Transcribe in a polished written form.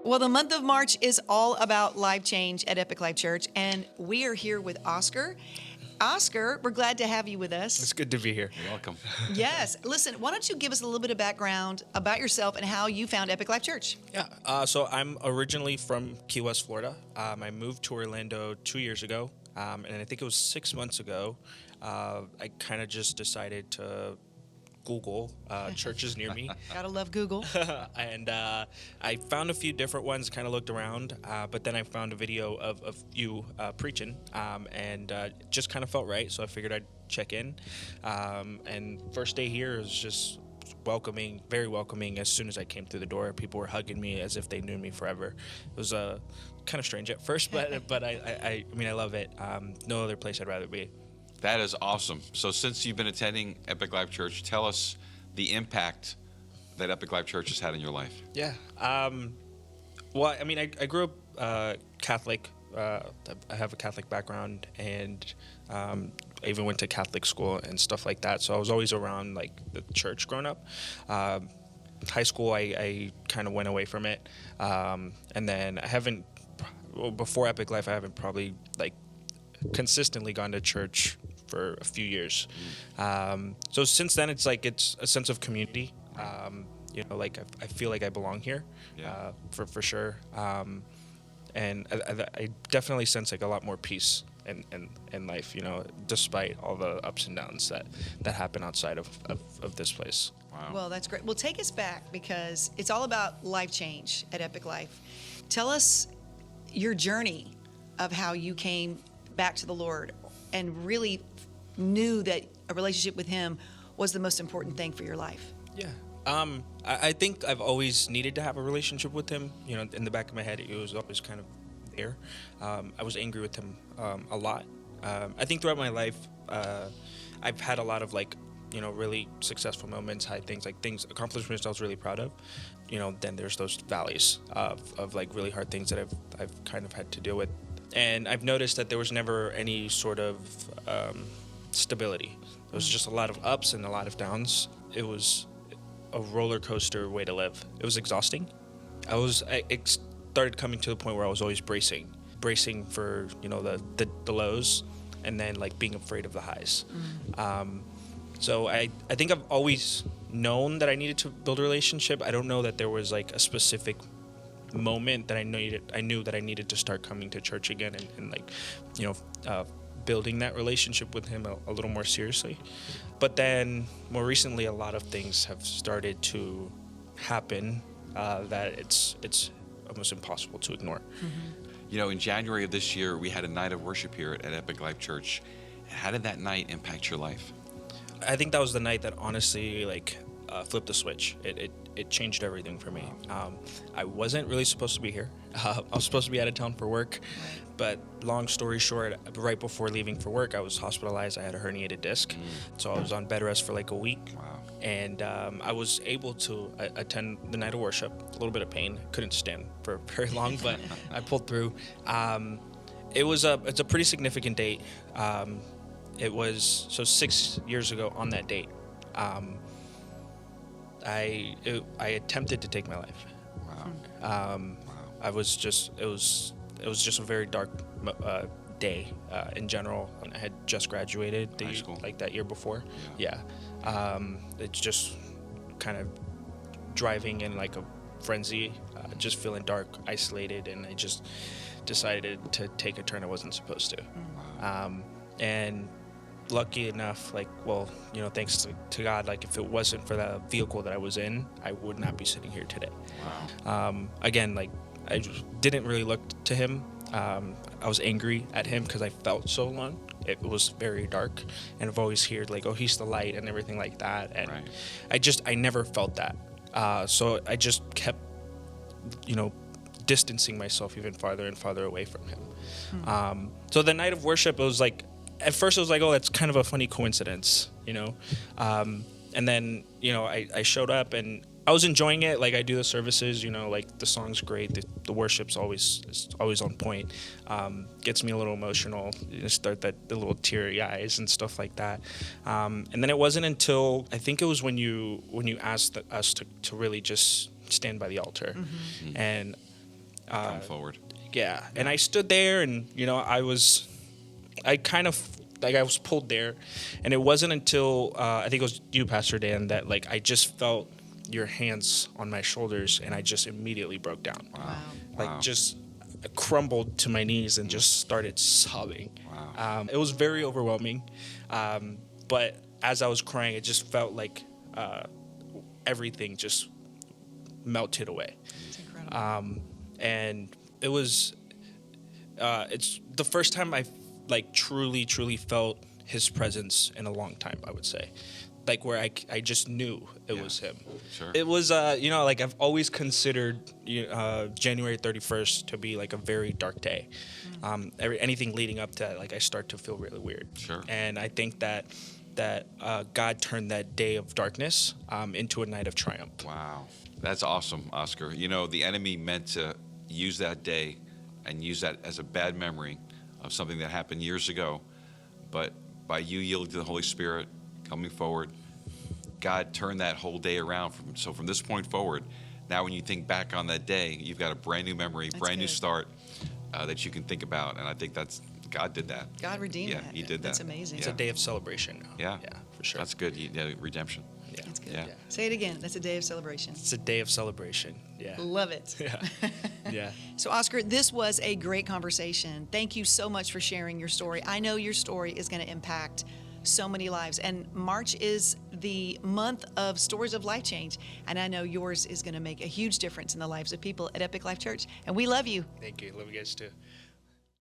Well, the month of March is all about life change at EpicLife Church, and we are here with Oscar. Oscar, we're glad to have you with us. It's good to be here. You're welcome. Yes. Listen, why don't you give us a little bit of background about yourself and how you found EpicLife Church? Yeah. So I'm originally from Key West, Florida. I moved to Orlando 2 years ago, and I think it was 6 months ago. I kind of just decided to Google churches near me. Gotta love Google. And I found a few different ones, kind of looked around, but then I found a video of you preaching, and just kind of felt right, so I figured I'd check in. And first day here is just welcoming, very welcoming. As soon as I came through the door, people were hugging me as if they knew me forever. It was kind of strange at first, but I mean, I love it. No other place I'd rather be. That is awesome. So since you've been attending EpicLife Church, tell us the impact that EpicLife Church has had in your life. Yeah. Well, I mean, I grew up Catholic. I have a Catholic background, and I even went to Catholic school and stuff like that. So I was always around like the church growing up. High school, I kind of went away from it, and then before EpicLife, I haven't probably like consistently gone to church for a few years. So since then, it's a sense of community. Like I feel like I belong here, for sure. And I definitely sense like a lot more peace in life, despite all the ups and downs that happen outside of this place. Wow. Well, that's great. Well, take us back, because it's all about life change at EpicLife. Tell us your journey of how you came back to the Lord and really knew that a relationship with Him was the most important thing for your life. Yeah. I think I've always needed to have a relationship with Him. In the back of my head, it was always kind of there. I was angry with Him a lot. I think throughout my life, I've had a lot of really successful moments, high things, accomplishments I was really proud of. Then there's those valleys of like really hard things that I've kind of had to deal with. And I've noticed that there was never any sort of stability. There was just a lot of ups and a lot of downs. It was a roller coaster way to live. It was exhausting. It started coming to the point where I was always bracing for the lows, and then like being afraid of the highs. So I think I've always known that I needed to build a relationship. I don't know that there was like a specific moment that I knew that I needed to start coming to church again and building that relationship with Him a little more seriously. But then more recently, a lot of things have started to happen that it's almost impossible to ignore. Mm-hmm. In January of this year, we had a night of worship here at EpicLife Church. How did that night impact your life? I think that was the night that honestly flipped the switch. It changed everything for me. I wasn't really supposed to be here. I was supposed to be out of town for work, but long story short, right before leaving for work, I was hospitalized. I had a herniated disc, so I was on bed rest for like a week. Wow. And I was able to attend the night of worship. A little bit of pain, couldn't stand for very long, but I pulled through. It's a pretty significant date. It was 6 years ago on that date. I attempted to take my life. Wow. It was just a very dark day in general. I had just graduated High school. like that year before. Yeah. It's just kind of driving in like a frenzy, just feeling dark, isolated, and I just decided to take a turn I wasn't supposed to. And lucky enough, thanks to God, if it wasn't for the vehicle that I was in, I would not be sitting here today. Wow. Again, I just didn't really look to Him. I was angry at Him because I felt so alone. It was very dark, and I've always heard He's the light and everything like that. And right. I never felt that. So I just kept, distancing myself even farther and farther away from Him. So the night of worship, it was at first it was oh, that's kind of a funny coincidence, and then, I showed up and I was enjoying it. I do the services, the song's great. The worship's always on point. Gets me a little emotional. Start the little teary eyes and stuff like that. And then it wasn't until, I think it was when you asked us to really just stand by the altar. Mm-hmm. And Come forward. Yeah, and I stood there, and I was pulled there, and it wasn't until I think it was you, Pastor Dan, that like I just felt your hands on my shoulders, and I just immediately broke down. Wow. Wow. Just crumbled to my knees and just started sobbing. Wow. It was very overwhelming, but as I was crying, it just felt like everything just melted away. It's incredible. And it was it's the first time I like truly felt his presence in a long time, I would say, like where I just knew it was him. Sure. It was like I've always considered January 31st to be like a very dark day. Anything leading up to that, like I start to feel really weird. Sure. And I think that God turned that day of darkness into a night of triumph. Wow. That's awesome, Oscar. The enemy meant to use that day and use that as a bad memory of something that happened years ago. But by you yielding to the Holy Spirit, coming forward, God turned that whole day around. From this point forward, now when you think back on that day, you've got a brand new memory, brand new start that you can think about. And I think God did that. God redeemed Yeah, that. he did that. That's amazing. It's a day of celebration now. Yeah. Yeah, for sure. That's good. Redemption. Yeah. That's good. Yeah. Say it again. That's a day of celebration. It's a day of celebration. Yeah. Love it. Yeah. Yeah. So, Oscar, this was a great conversation. Thank you so much for sharing your story. I know your story is going to impact so many lives. And March is the month of Stories of Life Change. And I know yours is going to make a huge difference in the lives of people at Epic Life Church. And we love you. Thank you. Love you guys too.